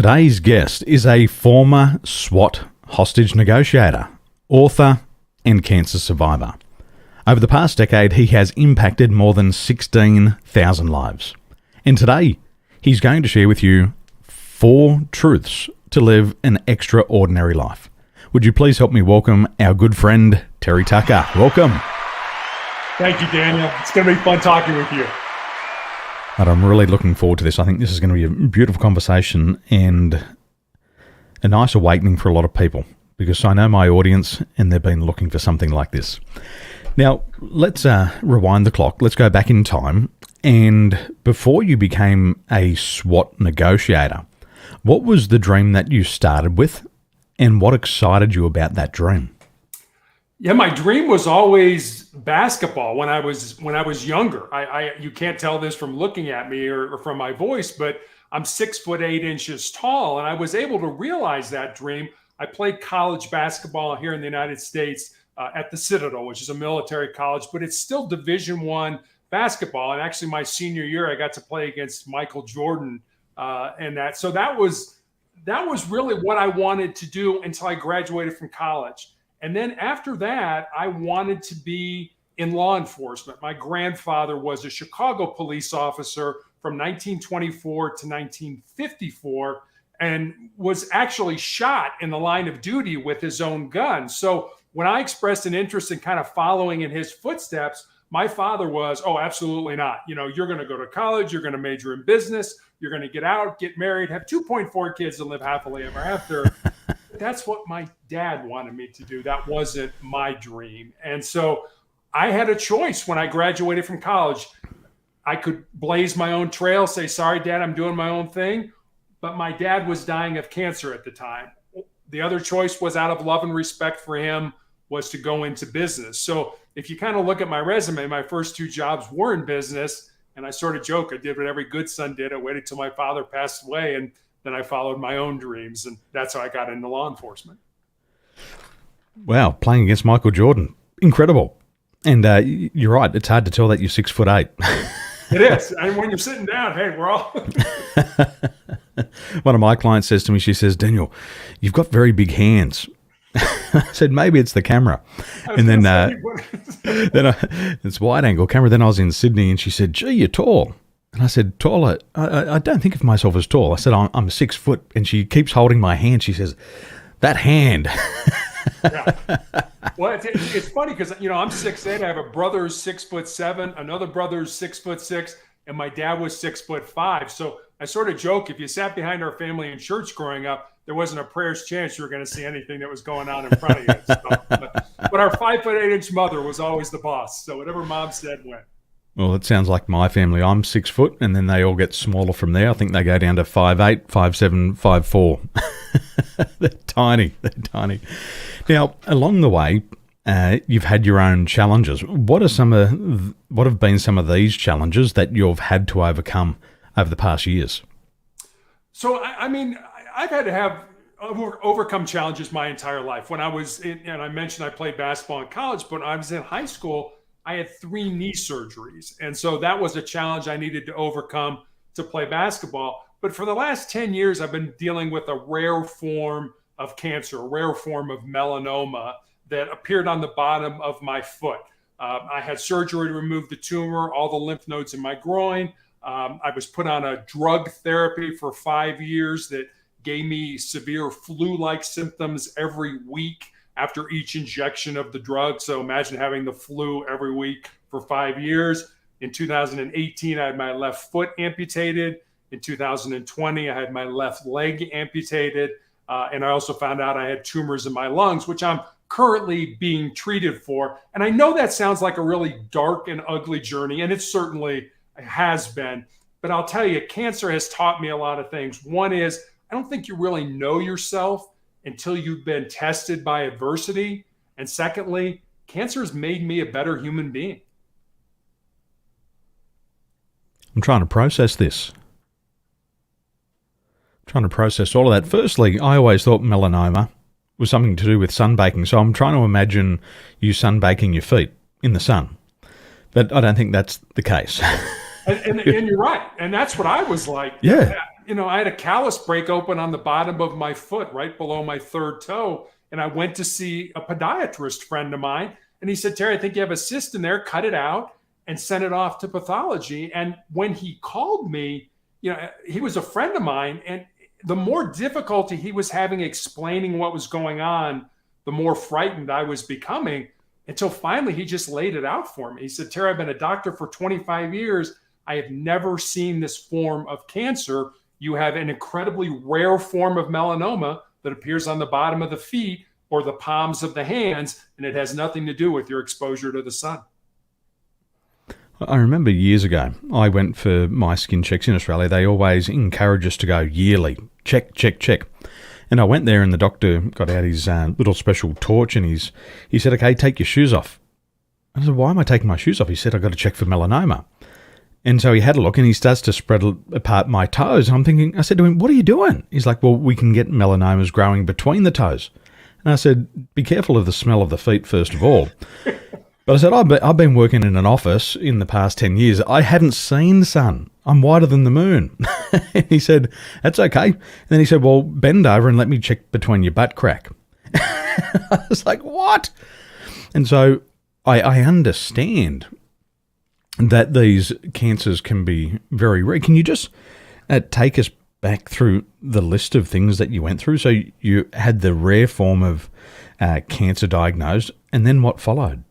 Today's guest is a former SWAT hostage negotiator, author, and cancer survivor. Over the past decade, he has impacted more than 16,000 lives. And today, he's going to share with you 4 truths to live an extraordinary life. Would you please help me welcome our good friend, Terry Tucker? Welcome. Thank you, Daniel. It's going to be fun talking with you. But I'm really looking forward to this. I think this is going to be a beautiful conversation and a nice awakening for a lot of people, because I know my audience and they've been looking for something like this. Now, let's rewind the clock. Let's go back in time. And before you became a SWAT negotiator, what was the dream that you started with, and what excited you about that dream? Yeah, my dream was always basketball when I was younger. You can't tell this from looking at me or from my voice, but I'm 6'8" tall, and I was able to realize that dream. I played college basketball here in the United States at the Citadel, which is a military college, but it's still Division I basketball. And actually, my senior year, I got to play against Michael Jordan, and that. So that was really what I wanted to do until I graduated from college. And then after that, I wanted to be in law enforcement. My grandfather was a Chicago police officer from 1924 to 1954 and was actually shot in the line of duty with his own gun. So when I expressed an interest in kind of following in his footsteps, my father was, oh, absolutely not. You know, you're going to go to college, you're going to major in business, you're going to get out, get married, have 2.4 kids and live happily ever after. That's what my dad wanted me to do. That wasn't my dream. And so I had a choice when I graduated from college. I could blaze my own trail, say, sorry, Dad, I'm doing my own thing. But my dad was dying of cancer at the time. The other choice was, out of love and respect for him, was to go into business. So if you kind of look at my resume, my first 2 jobs were in business. And I sort of joke, I did what every good son did. I waited till my father passed away, and then I followed my own dreams, and that's how I got into law enforcement. Wow, playing against Michael Jordan. Incredible. And you're right, it's hard to tell that you're 6'8". It is. And when you're sitting down, hey, we're all... One of my clients says to me, she says, Daniel, you've got very big hands. I said, maybe it's the camera. And then it's wide angle camera. Then I was in Sydney and she said, gee, you're tall. And I said, taller? I don't think of myself as tall. I said, I'm 6 foot. And she keeps holding my hand. She says, that hand. Yeah. Well, it's funny because, you know, I'm 6'8". I have a brother who's 6'7", another brother who's 6'6", and my dad was 6'5". So I sort of joke, if you sat behind our family in church growing up, there wasn't a prayer's chance you were going to see anything that was going on in front of you. So, but our 5'8" mother was always the boss. So whatever mom said went. Well, it sounds like my family. I'm 6 foot, and then they all get smaller from there. I think they go down to 5'8", 5'7", 5'4". They're tiny. They're tiny. Now, along the way, you've had your own challenges. What have been some of these challenges that you've had to overcome over the past years? So, I mean, I've had to have overcome challenges my entire life. When I was in, and I mentioned I played basketball in college, but when I was in high school, I had 3 knee surgeries. And so that was a challenge I needed to overcome to play basketball. But for the last 10 years, I've been dealing with a rare form of cancer, a rare form of melanoma that appeared on the bottom of my foot. I had surgery to remove the tumor, all the lymph nodes in my groin. I was put on a drug therapy for 5 years that gave me severe flu-like symptoms every week after each injection of the drug. So imagine having the flu every week for 5 years. In 2018, I had my left foot amputated. In 2020, I had my left leg amputated. And I also found out I had tumors in my lungs, which I'm currently being treated for. And I know that sounds like a really dark and ugly journey, and it certainly has been. But I'll tell you, cancer has taught me a lot of things. One is, I don't think you really know yourself until you've been tested by adversity. And secondly, cancer has made me a better human being. I'm trying to process this. Trying to process all of that. Firstly, I always thought melanoma was something to do with sunbaking. So I'm trying to imagine you sunbaking your feet in the sun. But I don't think that's the case. And you're right. And that's what I was like. Yeah. I had a callus break open on the bottom of my foot, right below my third toe. And I went to see a podiatrist friend of mine. And he said, Terry, I think you have a cyst in there, cut it out and send it off to pathology. And when he called me, he was a friend of mine. And the more difficulty he was having explaining what was going on, the more frightened I was becoming, until finally he just laid it out for me. He said, Terry, I've been a doctor for 25 years. I have never seen this form of cancer. You have an incredibly rare form of melanoma that appears on the bottom of the feet or the palms of the hands, and it has nothing to do with your exposure to the sun. I remember years ago, I went for my skin checks in Australia. They always encourage us to go yearly. Check, check, check. And I went there and the doctor got out his little special torch and he said, okay, take your shoes off. I said, why am I taking my shoes off? He said, I've got to check for melanoma. And so he had a look and he starts to spread apart my toes. And I'm thinking, I said to him, what are you doing? He's like, well, we can get melanomas growing between the toes. And I said, be careful of the smell of the feet, first of all. But I said, I've been working in an office in the past 10 years. I hadn't seen the sun. I'm whiter than the moon. And he said, that's okay. And then he said, well, bend over and let me check between your butt crack. I was like, what? And so I understand that these cancers can be very rare. Can you just take us back through the list of things that you went through? So you had the rare form of cancer diagnosed, and then what followed?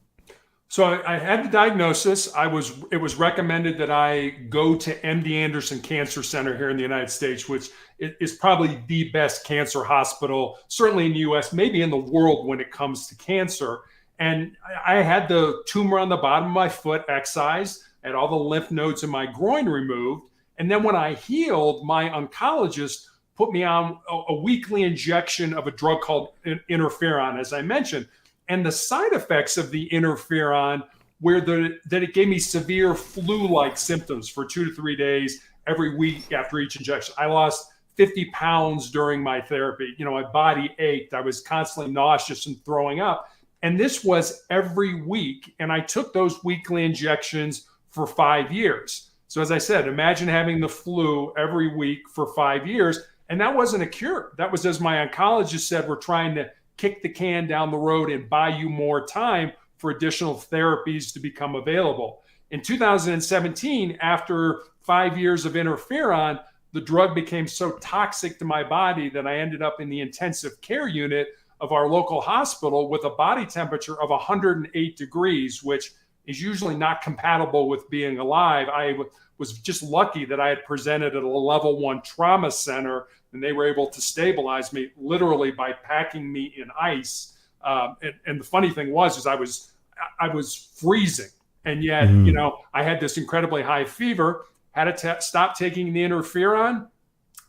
So I had the diagnosis. It was recommended that I go to MD Anderson Cancer Center here in the United States, which is probably the best cancer hospital, certainly in the US, maybe in the world when it comes to cancer. And I had the tumor on the bottom of my foot excised, I had all the lymph nodes in my groin removed. And then when I healed, my oncologist put me on a weekly injection of a drug called interferon, as I mentioned. And the side effects of the interferon were that it gave me severe flu-like symptoms for 2 to 3 days every week after each injection. I lost 50 pounds during my therapy. My body ached. I was constantly nauseous and throwing up. And this was every week. And I took those weekly injections for 5 years. So as I said, imagine having the flu every week for 5 years. And that wasn't a cure. That was, as my oncologist said, we're trying to kick the can down the road and buy you more time for additional therapies to become available. In 2017, after 5 years of interferon, the drug became so toxic to my body that I ended up in the intensive care unit of our local hospital with a body temperature of 108 degrees, which is usually not compatible with being alive. I was just lucky that I had presented at a level 1 trauma center, and they were able to stabilize me literally by packing me in ice. And the funny thing was I was freezing, and yet I had this incredibly high fever. Had to stop taking the interferon.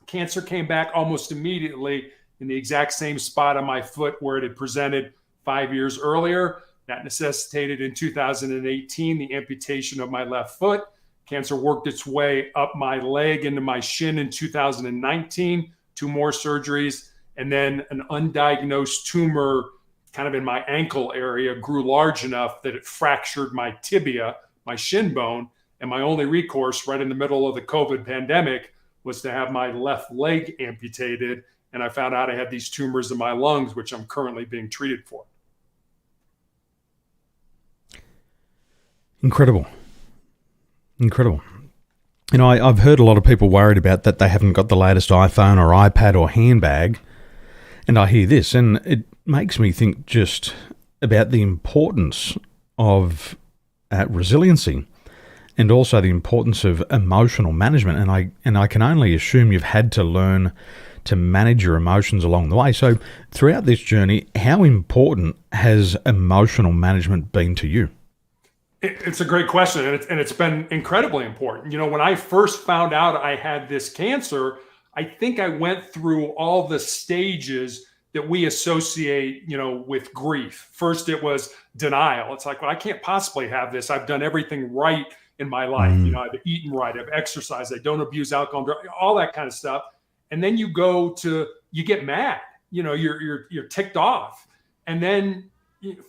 Cancer came back almost immediately in the exact same spot on my foot where it had presented 5 years earlier. That necessitated in 2018 the amputation of my left foot. Cancer worked its way up my leg into my shin in 2019, 2 more surgeries, and then an undiagnosed tumor kind of in my ankle area grew large enough that it fractured my tibia, my shin bone, and my only recourse right in the middle of the COVID pandemic was to have my left leg amputated, and I found out I had these tumors in my lungs, which I'm currently being treated for. Incredible. I've heard a lot of people worried about that they haven't got the latest iPhone or iPad or handbag. And I hear this, and it makes me think just about the importance of resiliency and also the importance of emotional management. And I can only assume you've had to learn to manage your emotions along the way. So throughout this journey, how important has emotional management been to you? It's a great question, and it's been incredibly important. When I first found out I had this cancer, I think I went through all the stages that we associate, with grief. First, it was denial. It's like, well, I can't possibly have this. I've done everything right in my life. I've eaten right, I've exercised, I don't abuse alcohol, all that kind of stuff. And then you get mad. You're ticked off, and then.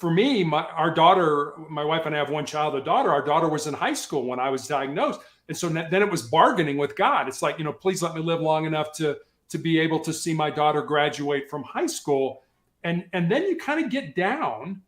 For me, our daughter, my wife and I have one child, a daughter. Our daughter was in high school when I was diagnosed. And so then it was bargaining with God. It's like, please let me live long enough to be able to see my daughter graduate from high school. And then you kind of get down,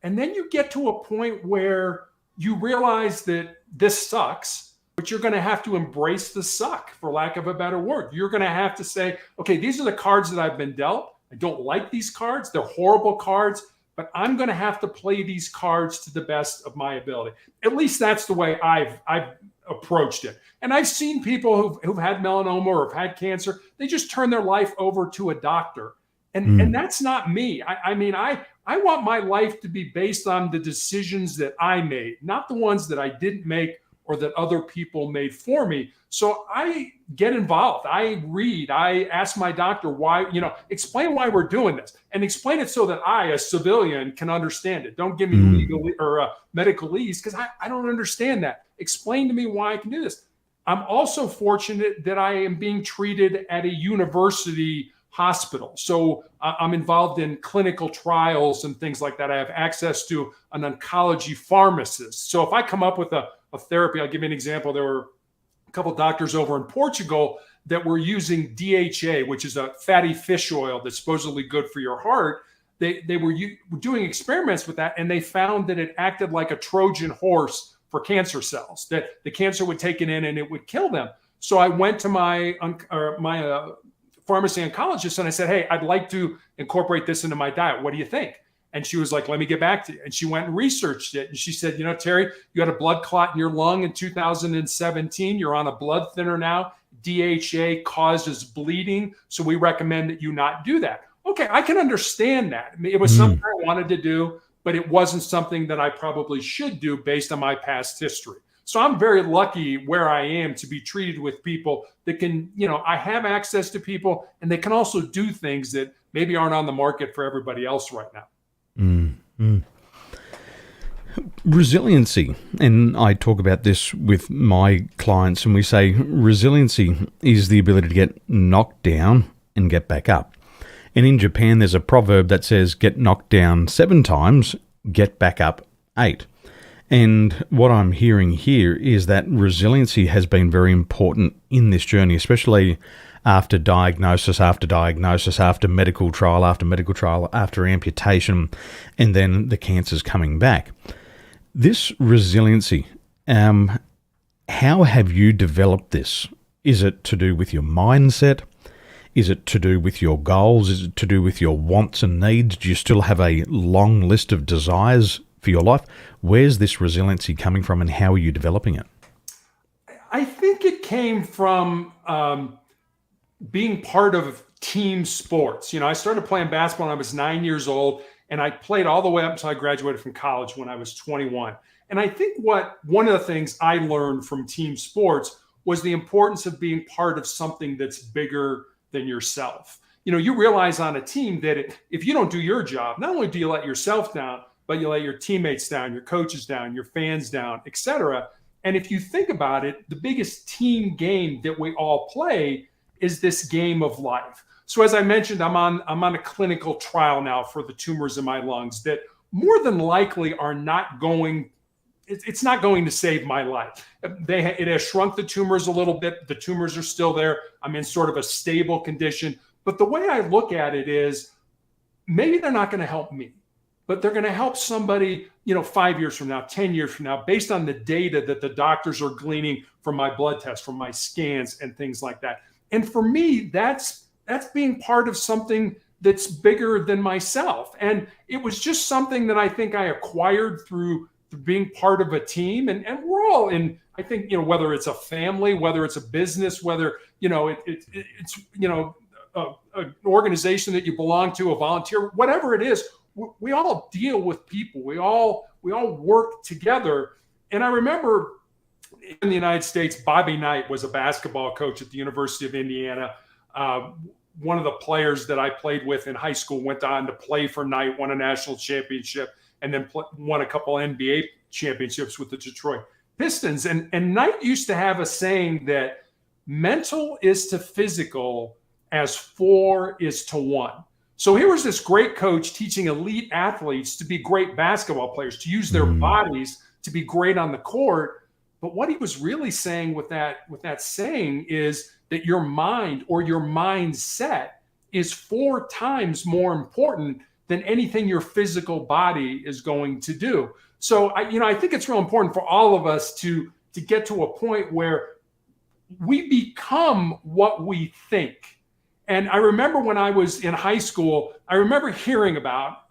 and then you get to a point where you realize that this sucks, but you're going to have to embrace the suck, for lack of a better word. You're going to have to say, okay, these are the cards that I've been dealt. I don't like these cards. They're horrible cards, but I'm going to have to play these cards to the best of my ability. At least that's the way I've approached it. And I've seen people who've had melanoma or have had cancer. They just turn their life over to a doctor. And that's not me. I want my life to be based on the decisions that I made, not the ones that I didn't make or that other people made for me. So I get involved. I read. I ask my doctor why, explain why we're doing this, and explain it so that I, a civilian, can understand it. Don't give me legal or medical lease, because I don't understand that. Explain to me why I can do this. I'm also fortunate that I am being treated at a university hospital. So I'm involved in clinical trials and things like that. I have access to an oncology pharmacist. So if I come up with a therapy, I'll give you an example. There were a couple of doctors over in Portugal that were using DHA, which is a fatty fish oil that's supposedly good for your heart. They were doing experiments with that, and they found that it acted like a Trojan horse for cancer cells, that the cancer would take it in and it would kill them. So I went to my pharmacy oncologist and I said, hey, I'd like to incorporate this into my diet. What do you think? And she was like, let me get back to you. And she went and researched it. And she said, Terry, you had a blood clot in your lung in 2017. You're on a blood thinner now. DHA causes bleeding. So we recommend that you not do that. Okay, I can understand that. It was something I wanted to do, but it wasn't something that I probably should do based on my past history. So I'm very lucky where I am to be treated with people that can, I have access to people, and they can also do things that maybe aren't on the market for everybody else right now. Resiliency, and I talk about this with my clients, and we say resiliency is the ability to get knocked down and get back up. And in Japan, there's a proverb that says, get knocked down 7 times, get back up 8. And what I'm hearing here is that resiliency has been very important in this journey, especially after diagnosis, after medical trial, after amputation, and then the cancer's coming back. This resiliency, how have you developed this? Is it to do with your mindset? Is it to do with your goals? Is it to do with your wants and needs? Do you still have a long list of desires for your life? Where's this resiliency coming from, and how are you developing it? I think it came from being part of team sports. I started playing basketball when I was 9 years old, and I played all the way up until I graduated from college when I was 21. And I think one of the things I learned from team sports was the importance of being part of something that's bigger than yourself. You realize on a team that if you don't do your job, not only do you let yourself down, but you let your teammates down, your coaches down, your fans down, etc. And if you think about it, the biggest team game that we all play is this game of life. So as I mentioned, I'm on a clinical trial now for the tumors in my lungs that more than likely are not going, it's not going to save my life. It has shrunk the tumors a little bit. The tumors are still there. I'm in sort of a stable condition. But the way I look at it is, maybe they're not going to help me, but they're going to help somebody, 5 years from now, 10 years from now, based on the data that the doctors are gleaning from my blood tests, from my scans and things like that. And for me, that's being part of something that's bigger than myself. And it was just something that I think I acquired through being part of a team. And we're all in, I think, whether it's a family, whether it's a business, whether, it's an organization that you belong to, a volunteer, whatever it is, we all deal with people. We all work together. And I remember in the United States, Bobby Knight was a basketball coach at the University of Indiana. One of the players that I played with in high school went on to play for Knight, won a national championship, and then won a couple NBA championships with the Detroit Pistons. And Knight used to have a saying that mental is to physical as 4 is to 1. So here was this great coach teaching elite athletes to be great basketball players, to use their bodies to be great on the court. But what he was really saying with that saying is that your mind or your mindset is 4 times more important than anything your physical body is going to do. So I think it's real important for all of us to get to a point where we become what we think. And I remember when I was in high school, I remember hearing about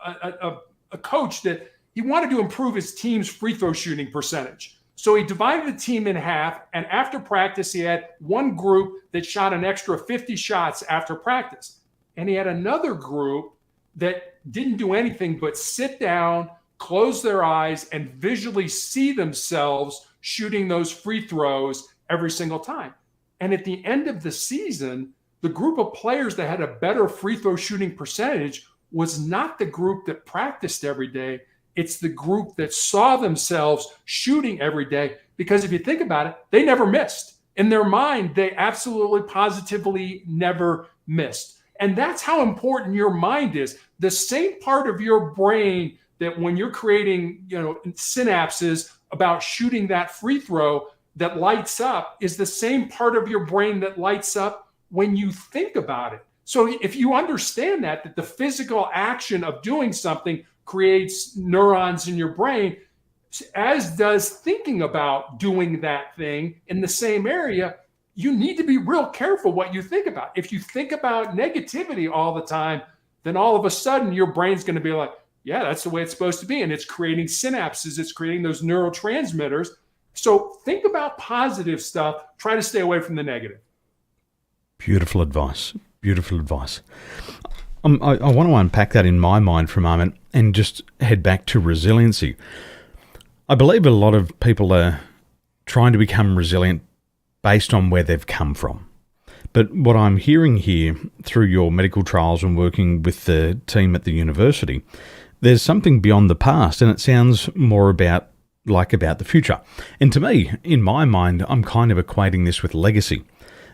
a coach that he wanted to improve his team's free throw shooting percentage. So he divided the team in half, and after practice, he had one group that shot an extra 50 shots after practice. And he had another group that didn't do anything but sit down, close their eyes, and visually see themselves shooting those free throws every single time. And at the end of the season, the group of players that had a better free throw shooting percentage was not the group that practiced every day. It's the group that saw themselves shooting every day. Because if you think about it, they never missed. In their mind, they absolutely positively never missed. And that's how important your mind is. The same part of your brain that when you're creating, synapses about shooting that free throw that lights up is the same part of your brain that lights up when you think about it. So if you understand that the physical action of doing something creates neurons in your brain, as does thinking about doing that thing in the same area, you need to be real careful what you think about. If you think about negativity all the time, then all of a sudden your brain's going to be like, yeah, that's the way it's supposed to be. And it's creating synapses. It's creating those neurotransmitters. So think about positive stuff. Try to stay away from the negative. Beautiful advice. Beautiful advice. I want to unpack that in my mind for a moment and just head back to resiliency. I believe a lot of people are trying to become resilient based on where they've come from. But what I'm hearing here through your medical trials and working with the team at the university, there's something beyond the past, and it sounds more about the future. And to me, in my mind, I'm kind of equating this with legacy,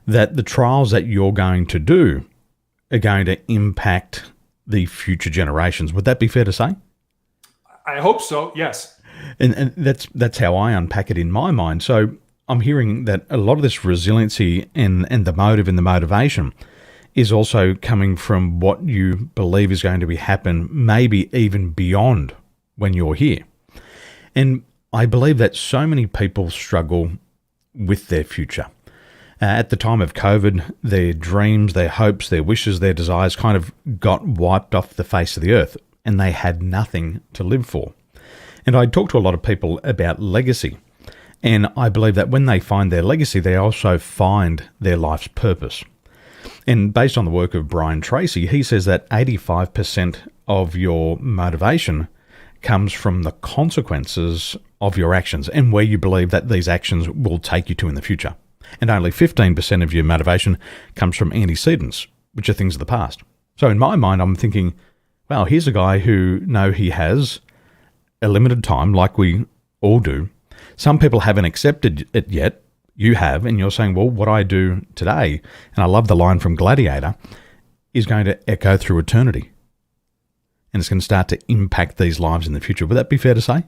that the trials that you're going to do are going to impact the future generations. Would that be fair to say? I hope so, yes. And that's how I unpack it in my mind. So I'm hearing that a lot of this resiliency and the motive and the motivation is also coming from what you believe is going to happen, maybe even beyond when you're here. And I believe that so many people struggle with their future. At the time of COVID, their dreams, their hopes, their wishes, their desires kind of got wiped off the face of the earth, and they had nothing to live for. And I talk to a lot of people about legacy, and I believe that when they find their legacy, they also find their life's purpose. And based on the work of Brian Tracy, he says that 85% of your motivation comes from the consequences of your actions and where you believe that these actions will take you to in the future. And only 15% of your motivation comes from antecedents, which are things of the past. So in my mind, I'm thinking, wow, here's a guy who he has a limited time, like we all do. Some people haven't accepted it yet. You have, and you're saying, well, what I do today, and I love the line from Gladiator, is going to echo through eternity. And it's going to start to impact these lives in the future. Would that be fair to say?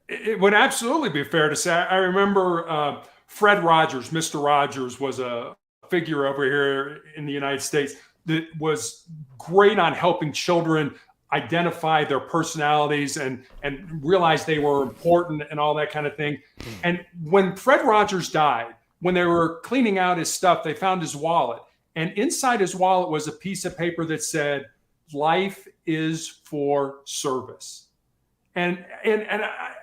It would absolutely be fair to say. I remember Fred Rogers, Mr. Rogers, was a figure over here in the United States that was great on helping children identify their personalities and realize they were important and all that kind of thing. And when Fred Rogers died, when they were cleaning out his stuff, they found his wallet. And inside his wallet was a piece of paper that said, "Life is for service." And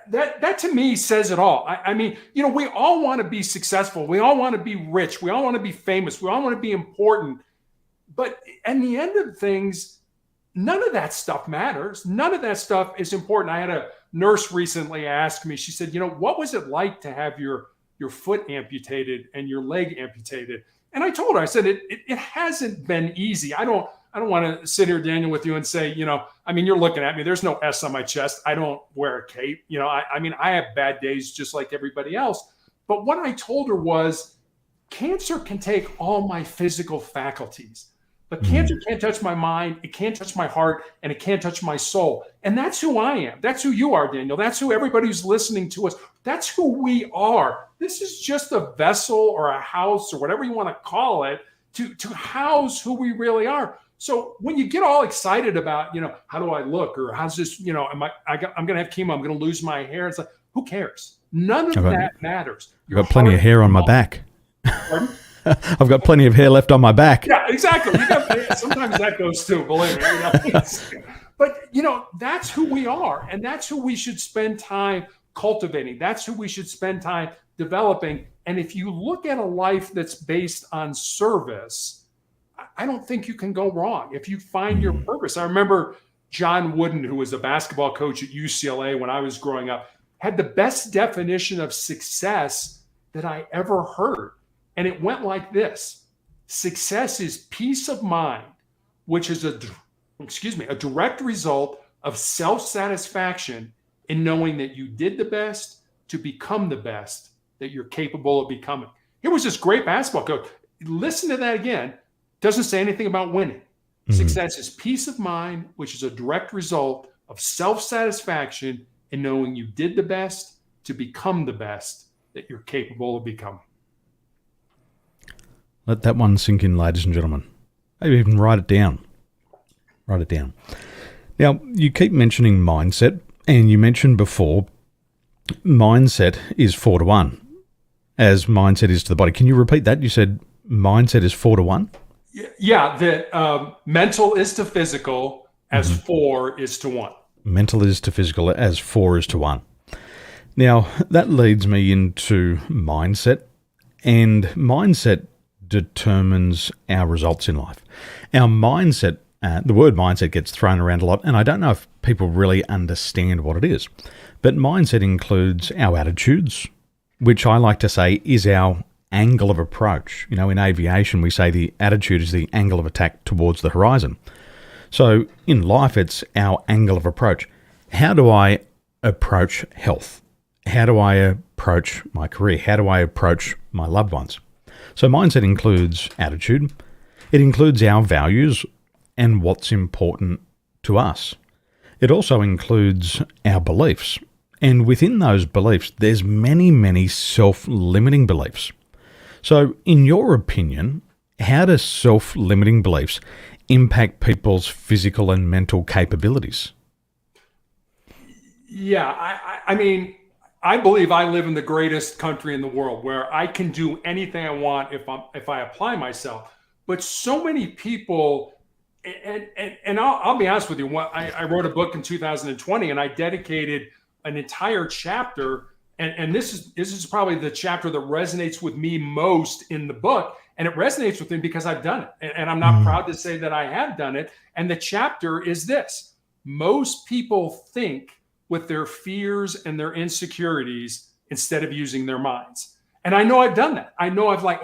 that to me says it all. I mean, we all want to be successful. We all want to be rich. We all want to be famous. We all want to be important. But in the end of things, none of that stuff matters. None of that stuff is important. I had a nurse recently ask me, she said, what was it like to have your foot amputated and your leg amputated? And I told her, I said, it hasn't been easy. I don't want to sit here, Daniel, with you and say, you're looking at me. There's no S on my chest. I don't wear a cape. I have bad days just like everybody else. But what I told her was, cancer can take all my physical faculties, But cancer can't touch my mind, it can't touch my heart, and it can't touch my soul. And that's who I am. That's who you are, Daniel. That's who everybody who's listening to us, that's who we are. This is just a vessel or a house or whatever you want to call it to house who we really are. So when you get all excited about, how do I look, or how's this, I'm going to have chemo, I'm going to lose my hair. It's like, who cares? None of that matters. I've got plenty of hair on my back. Pardon? I've got plenty of hair left on my back. Yeah, exactly. Sometimes that goes too, believe me. But, that's who we are. And that's who we should spend time cultivating. That's who we should spend time developing. And if you look at a life that's based on service, I don't think you can go wrong if you find your purpose. I remember John Wooden, who was a basketball coach at UCLA when I was growing up, had the best definition of success that I ever heard. And it went like this: success is peace of mind, which is a direct result of self-satisfaction in knowing that you did the best to become the best that you're capable of becoming. Here was this great basketball coach. Listen to that again. Doesn't say anything about winning. Success is peace of mind, which is a direct result of self-satisfaction in knowing you did the best to become the best that you're capable of becoming. Let that one sink in, ladies and gentlemen. Maybe even write it down. Write it down. Now, you keep mentioning mindset, and you mentioned before mindset is 4-1, as mindset is to the body. Can you repeat that? You said mindset is 4-1? Yeah, that mental is to physical as 4 is to 1. Mental is to physical as 4 is to 1. Now, that leads me into mindset, and mindset determines our results in life. Our mindset, the word mindset gets thrown around a lot, and I don't know if people really understand what it is. But mindset includes our attitudes, which I like to say is our angle of approach. In aviation, we say the attitude is the angle of attack towards the horizon. So in life, it's our angle of approach. How do I approach health? How do I approach my career? How do I approach my loved ones? So mindset includes attitude. It includes our values and what's important to us. It also includes our beliefs. And within those beliefs, there's many, many self-limiting beliefs. So in your opinion, how do self-limiting beliefs impact people's physical and mental capabilities? Yeah, I mean, I believe I live in the greatest country in the world where I can do anything I want if I apply myself. But so many people, and I'll be honest with you, I wrote a book in 2020, and I dedicated an entire chapter, and this is probably the chapter that resonates with me most in the book, and it resonates with me because I've done it, and I'm not proud to say that I have done it. And the chapter is this: most people think with their fears and their insecurities instead of using their minds. And I know I've done that. I know I've I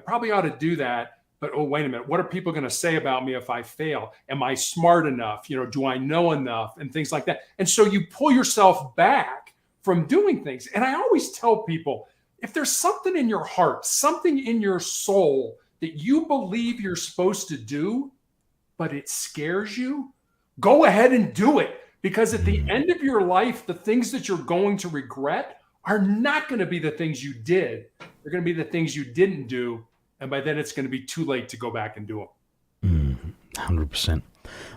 probably ought to do that. But, oh, wait a minute, what are people going to say about me if I fail? Am I smart enough? Do I know enough? And things like that. And so you pull yourself back from doing things. And I always tell people, if there's something in your heart, something in your soul that you believe you're supposed to do, but it scares you, go ahead and do it. Because at the end of your life, the things that you're going to regret are not going to be the things you did. They're going to be the things you didn't do. And by then it's going to be too late to go back and do them. 100%.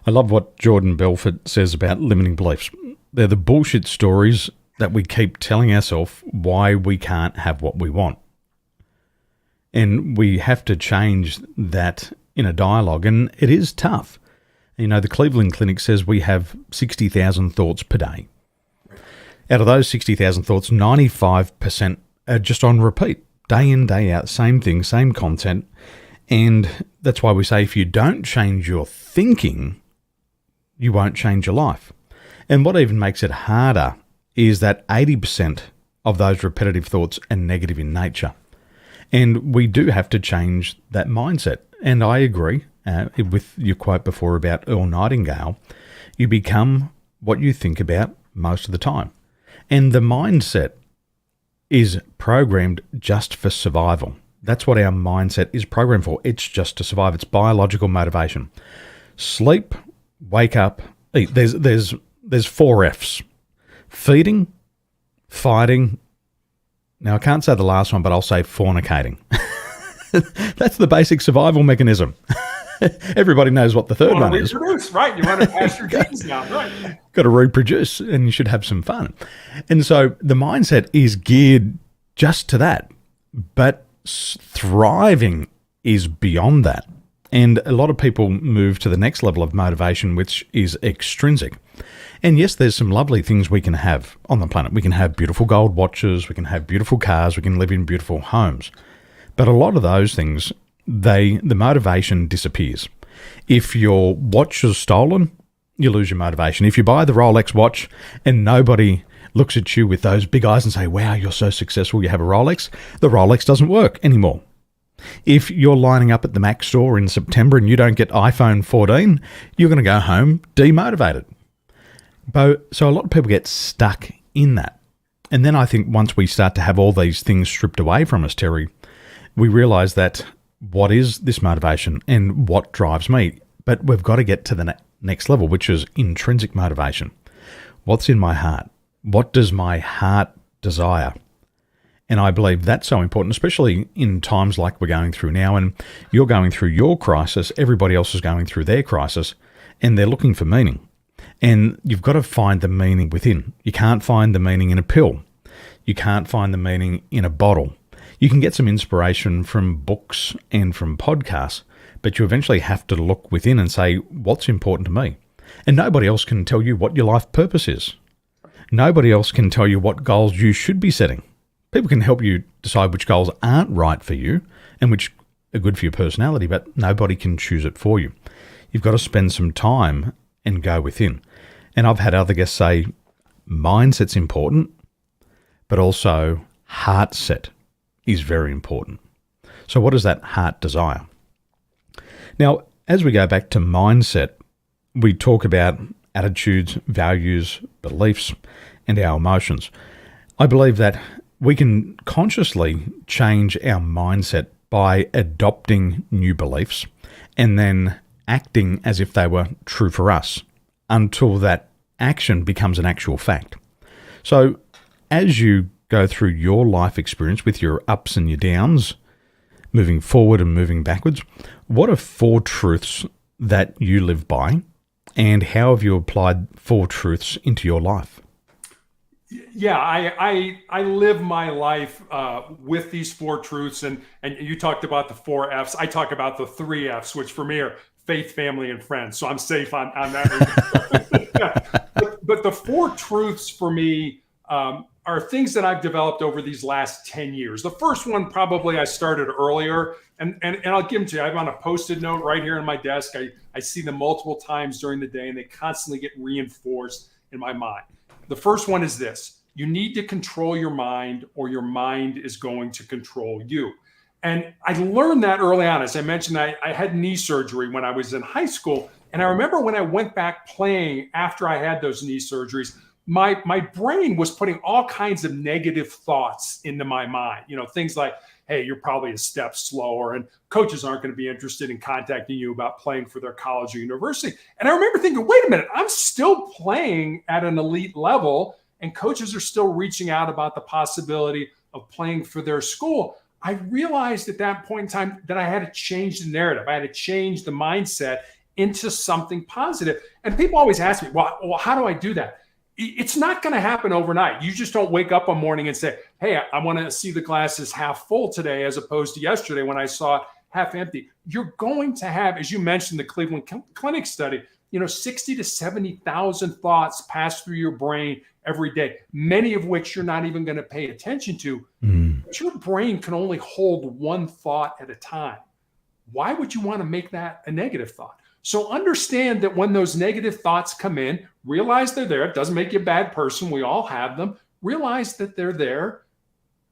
I love what Jordan Belfort says about limiting beliefs. They're the bullshit stories that we keep telling ourselves why we can't have what we want. And we have to change that in a dialogue. And it is tough. The Cleveland Clinic says we have 60,000 thoughts per day. Out of those 60,000 thoughts, 95% are just on repeat, day in, day out, same thing, same content. And that's why we say if you don't change your thinking, you won't change your life. And what even makes it harder is that 80% of those repetitive thoughts are negative in nature. And we do have to change that mindset. And I agree with your quote before about Earl Nightingale. You become what you think about most of the time. And the mindset is programmed just for survival. That's what our mindset is programmed for. It's just to survive. It's biological motivation. Sleep, wake up, eat. There's 4 F's. Feeding, fighting. Now, I can't say the last one, but I'll say fornicating. That's the basic survival mechanism. Everybody knows what the third one is. Right. You want to pass your genes down, right? Got to reproduce, and you should have some fun. And so the mindset is geared just to that. But thriving is beyond that. And a lot of people move to the next level of motivation, which is extrinsic. And yes, there's some lovely things we can have on the planet. We can have beautiful gold watches, we can have beautiful cars, we can live in beautiful homes. But a lot of those things, the motivation disappears. If your watch is stolen, you lose your motivation. If you buy the Rolex watch and nobody looks at you with those big eyes and say, wow, you're so successful, you have a Rolex, the Rolex doesn't work anymore. If you're lining up at the Mac store in September and you don't get iPhone 14, you're going to go home demotivated. So a lot of people get stuck in that. And then I think once we start to have all these things stripped away from us, Terry, we realize that what is this motivation and what drives me? But we've got to get to the next level, which is intrinsic motivation. What's in my heart? What does my heart desire? And I believe that's so important, especially in times like we're going through now. And you're going through your crisis, everybody else is going through their crisis, and they're looking for meaning. And you've got to find the meaning within. You can't find the meaning in a pill. You can't find the meaning in a bottle. You can get some inspiration from books and from podcasts, but you eventually have to look within and say, what's important to me? And nobody else can tell you what your life purpose is. Nobody else can tell you what goals you should be setting. People can help you decide which goals aren't right for you and which are good for your personality, but nobody can choose it for you. You've got to spend some time and go within. And I've had other guests say mindset's important, but also heart set is very important. So what is that heart desire? Now, as we go back to mindset, we talk about attitudes, values, beliefs, and our emotions. I believe that we can consciously change our mindset by adopting new beliefs and then acting as if they were true for us until that action becomes an actual fact. So as you go through your life experience with your ups and your downs, moving forward and moving backwards, what are 4 truths that you live by, and how have you applied 4 truths into your life? Yeah, I live my life with these 4 truths, and you talked about the 4 F's. I talk about the 3 F's, which for me are faith, family, and friends. So I'm safe on that. Yeah. But the 4 truths for me are things that I've developed over these last 10 years. The first one probably I started earlier, and I'll give them to you. I have on a Post-it note right here on my desk. I see them multiple times during the day, and they constantly get reinforced in my mind. The first one is this: you need to control your mind, or your mind is going to control you. And I learned that early on. As I mentioned, I had knee surgery when I was in high school. And I remember when I went back playing after I had those knee surgeries, my brain was putting all kinds of negative thoughts into my mind. You know, things like, hey, you're probably a step slower, and coaches aren't going to be interested in contacting you about playing for their college or university. And I remember thinking, wait a minute, I'm still playing at an elite level, and coaches are still reaching out about the possibility of playing for their school. I realized at that point in time that I had to change the narrative. I had to change the mindset into something positive. And people always ask me, well, how do I do that? It's not going to happen overnight. You just don't wake up one morning and say, hey, I want to see the glass is half full today, as opposed to yesterday when I saw it half empty. You're going to have, as you mentioned, the Cleveland Clinic study, 60 to 70,000 thoughts pass through your brain every day, many of which you're not even going to pay attention to. But your brain can only hold one thought at a time. Why would you want to make that a negative thought? So understand that when those negative thoughts come in, realize they're there. It doesn't make you a bad person. We all have them. Realize that they're there,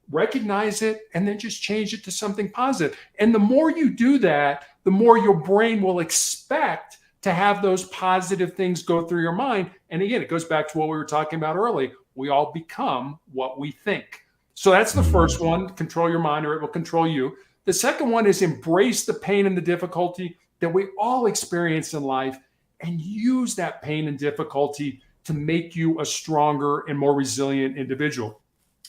recognize it, and then just change it to something positive. And the more you do that, the more your brain will expect to have those positive things go through your mind. And again, it goes back to what we were talking about earlier. We all become what we think. So that's the first one: control your mind, or it will control you. The second one is embrace the pain and the difficulty that we all experience in life and use that pain and difficulty to make you a stronger and more resilient individual.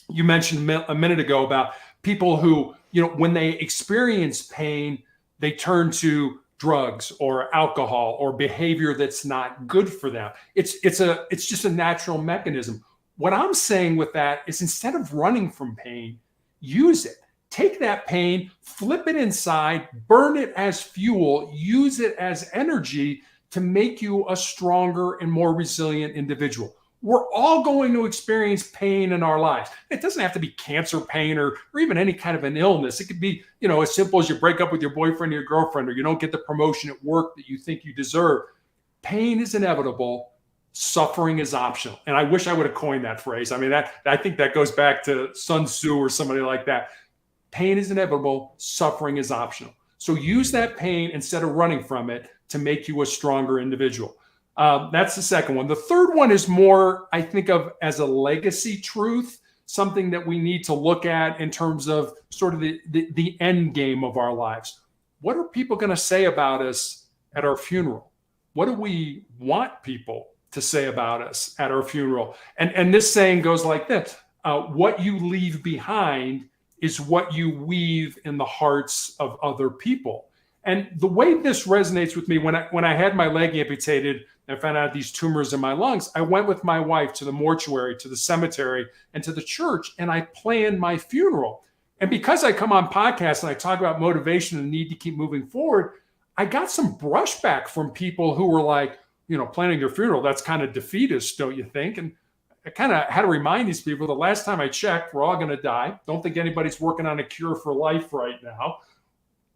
You mentioned a minute ago about people who, when they experience pain, they turn to drugs or alcohol or behavior that's not good for them. It's just a natural mechanism. What I'm saying with that is, instead of running from pain, use it. Take that pain, flip it inside, burn it as fuel, use it as energy to make you a stronger and more resilient individual. We're all going to experience pain in our lives. It doesn't have to be cancer pain or even any kind of an illness. It could be, as simple as you break up with your boyfriend or your girlfriend, or you don't get the promotion at work that you think you deserve. Pain is inevitable. Suffering is optional. And I wish I would have coined that phrase. I mean, I think that goes back to Sun Tzu or somebody like that. Pain is inevitable. Suffering is optional. So use that pain instead of running from it to make you a stronger individual. That's the second one. The third one is more, I think of as a legacy truth, something that we need to look at in terms of sort of the end game of our lives. What are people going to say about us at our funeral? What do we want people to say about us at our funeral? And this saying goes like this: what you leave behind is what you weave in the hearts of other people. And the way this resonates with me, when I had my leg amputated and I found out these tumors in my lungs, I went with my wife to the mortuary, to the cemetery, and to the church, and I planned my funeral. And because I come on podcasts and I talk about motivation and the need to keep moving forward, I got some brushback from people who were like, planning your funeral, that's kind of defeatist, don't you think? And I kind of had to remind these people, the last time I checked, we're all going to die. Don't think anybody's working on a cure for life right now.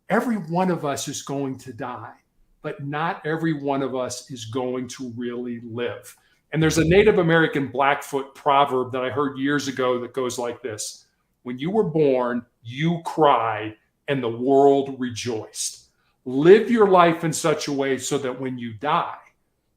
Every one of us is going to die, but not every one of us is going to really live. And there's a Native American Blackfoot proverb that I heard years ago that goes like this: when you were born, you cried and the world rejoiced. Live your life in such a way so that when you die,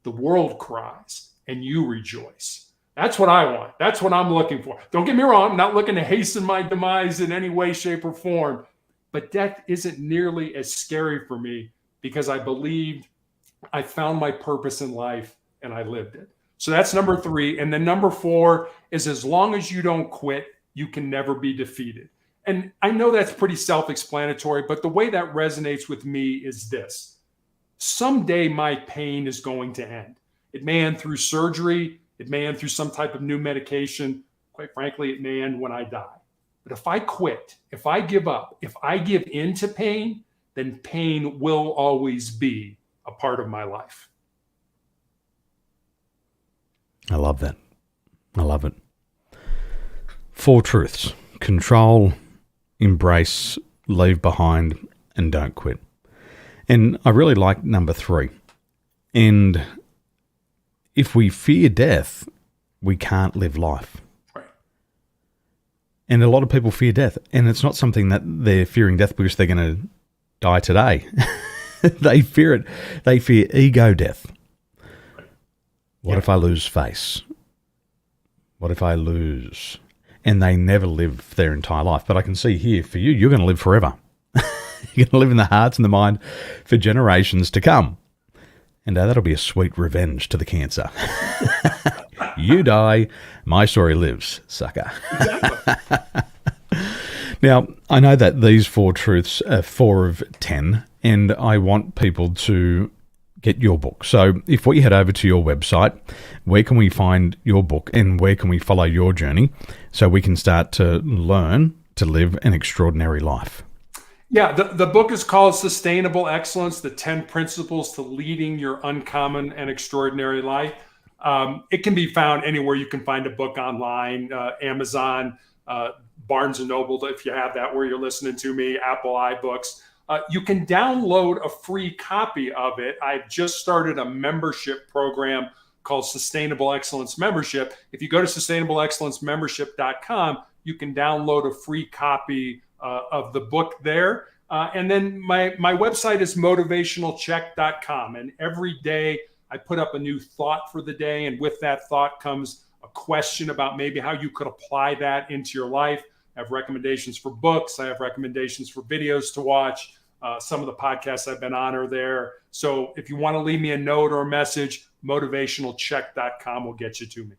the world cries and you rejoice. That's what I want. That's what I'm looking for. Don't get me wrong. I'm not looking to hasten my demise in any way, shape, or form. But death isn't nearly as scary for me because I believed I found my purpose in life and I lived it. So that's number 3. And then number 4 is, as long as you don't quit, you can never be defeated. And I know that's pretty self-explanatory, but the way that resonates with me is this: someday my pain is going to end. It may end through surgery. It may end through some type of new medication. Quite frankly, it may end when I die. But if I quit, if I give up, if I give in to pain, then pain will always be a part of my life. I love that. I love it. 4 truths: control, embrace, leave behind, and don't quit. And I really like number 3. And if we fear death, we can't live life. Right. And a lot of people fear death. And it's not something that they're fearing death because they're going to die today. They fear it. They fear ego death. What if I lose face? What if I lose? And they never live their entire life. But I can see here, for you, you're going to live forever. You're going to live in the hearts and the mind for generations to come. And that'll be a sweet revenge to the cancer. You die, my story lives, sucker. Exactly. Now, I know that these 4 truths are 4 of 10, and I want people to get your book. So if we head over to your website, where can we find your book and where can we follow your journey so we can start to learn to live an extraordinary life? Yeah, the book is called Sustainable Excellence, the 10 Principles to Leading Your Uncommon and Extraordinary Life. It can be found anywhere you can find a book online, Amazon, Barnes & Noble, if you have that where you're listening to me, Apple iBooks. You can download a free copy of it. I've just started a membership program called Sustainable Excellence Membership. If you go to sustainableexcellencemembership.com, you can download a free copy of the book there. And then my website is motivationalcheck.com. And every day I put up a new thought for the day. And with that thought comes a question about maybe how you could apply that into your life. I have recommendations for books. I have recommendations for videos to watch. Some of the podcasts I've been on are there. So if you want to leave me a note or a message, motivationalcheck.com will get you to me.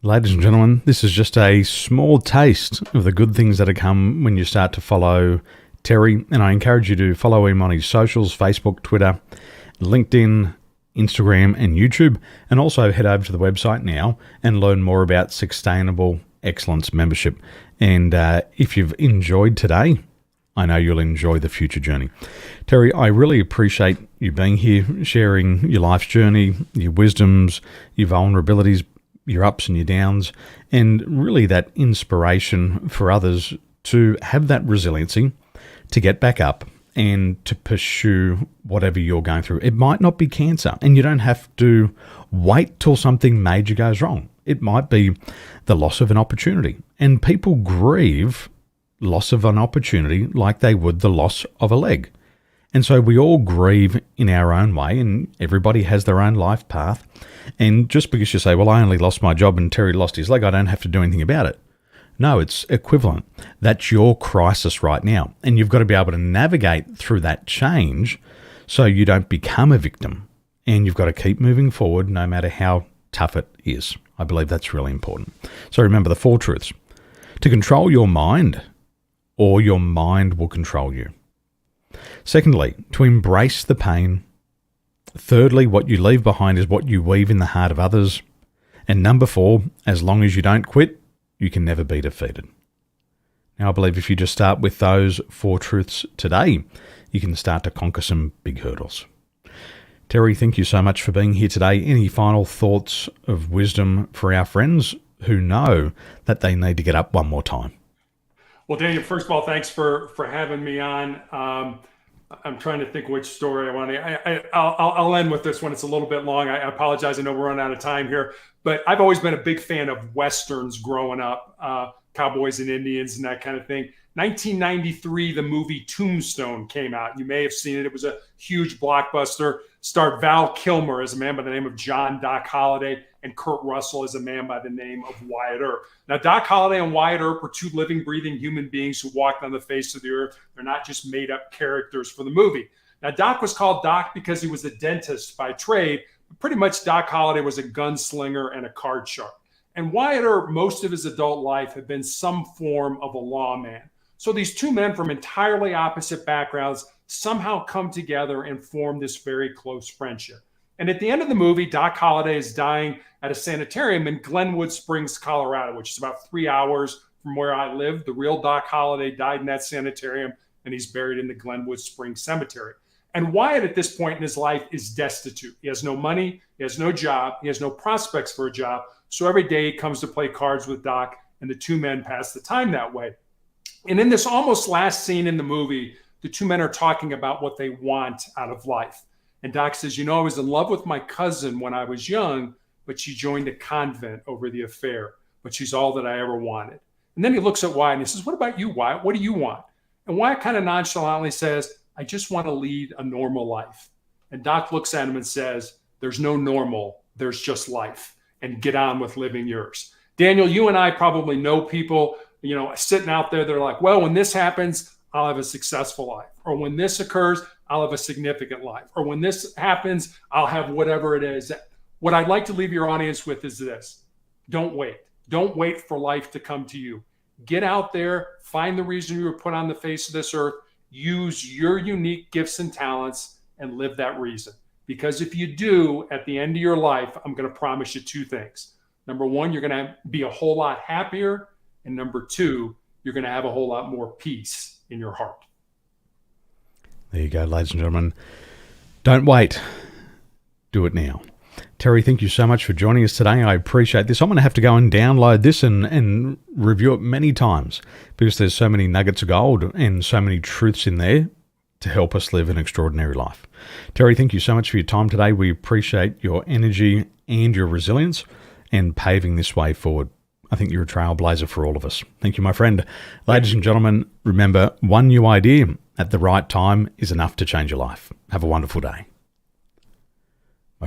Ladies and gentlemen, this is just a small taste of the good things that come when you start to follow Terry. And I encourage you to follow him on his socials, Facebook, Twitter, LinkedIn, Instagram, and YouTube. And also head over to the website now and learn more about Sustainable Excellence Membership. And if you've enjoyed today, I know you'll enjoy the future journey. Terry, I really appreciate you being here, sharing your life's journey, your wisdoms, your vulnerabilities, your ups and your downs, and really that inspiration for others to have that resiliency, to get back up and to pursue whatever you're going through. It might not be cancer, and you don't have to wait till something major goes wrong. It might be the loss of an opportunity, and people grieve loss of an opportunity like they would the loss of a leg. And so we all grieve in our own way, and everybody has their own life path. And just because you say, well, I only lost my job and Terry lost his leg, I don't have to do anything about it. No, it's equivalent. That's your crisis right now. And you've got to be able to navigate through that change so you don't become a victim. And you've got to keep moving forward no matter how tough it is. I believe that's really important. So remember the 4 truths. To control your mind, or your mind will control you. Secondly, to embrace the pain. Thirdly, what you leave behind is what you weave in the heart of others. And number 4, as long as you don't quit, you can never be defeated. Now, I believe if you just start with those 4 truths today, you can start to conquer some big hurdles. Terry, thank you so much for being here today. Any final thoughts of wisdom for our friends who know that they need to get up one more time? Well, Daniel, first of all, thanks for having me on. I'm trying to think which story I want to. I'll end with this one. It's a little bit long. I apologize. I know we're running out of time here, but I've always been a big fan of Westerns growing up, cowboys and Indians and that kind of thing. 1993, the movie Tombstone came out. You may have seen it. It was a huge blockbuster. Starred Val Kilmer as a man by the name of John Doc Holliday and Kurt Russell as a man by the name of Wyatt Earp. Now, Doc Holliday and Wyatt Earp were 2 living, breathing human beings who walked on the face of the earth. They're not just made-up characters for the movie. Now, Doc was called Doc because he was a dentist by trade. But pretty much Doc Holliday was a gunslinger and a card shark. And Wyatt Earp, most of his adult life, had been some form of a lawman. So these 2 men from entirely opposite backgrounds somehow come together and form this very close friendship. And at the end of the movie, Doc Holliday is dying at a sanitarium in Glenwood Springs, Colorado, which is about 3 hours from where I live. The real Doc Holliday died in that sanitarium, and he's buried in the Glenwood Springs Cemetery. And Wyatt, at this point in his life, is destitute. He has no money. He has no job. He has no prospects for a job. So every day he comes to play cards with Doc, and the 2 men pass the time that way. And in this almost last scene in the movie, the 2 men are talking about what they want out of life. And Doc says, you know, I was in love with my cousin when I was young, but she joined a convent over the affair. But she's all that I ever wanted. And then he looks at Wyatt and he says, what about you, Wyatt? What do you want? And Wyatt kind of nonchalantly says, I just want to lead a normal life. And Doc looks at him and says, there's no normal, there's just life. And get on with living yours. Daniel, you and I probably know people, you know, sitting out there, they're like, well, when this happens, I'll have a successful life. Or when this occurs, I'll have a significant life. Or when this happens, I'll have whatever it is. What I'd like to leave your audience with is this. Don't wait. Don't wait for life to come to you. Get out there, find the reason you were put on the face of this earth, use your unique gifts and talents, and live that reason. Because if you do, at the end of your life, I'm going to promise you 2 things. Number 1, you're going to be a whole lot happier. And number 2, you're going to have a whole lot more peace in your heart. There you go, ladies and gentlemen. Don't wait. Do it now. Terry, thank you so much for joining us today. I appreciate this. I'm going to have to go and download this and review it many times because there's so many nuggets of gold and so many truths in there to help us live an extraordinary life. Terry, thank you so much for your time today. We appreciate your energy and your resilience and paving this way forward. I think you're a trailblazer for all of us. Thank you, my friend. Ladies and gentlemen, remember, one new idea at the right time is enough to change your life. Have a wonderful day.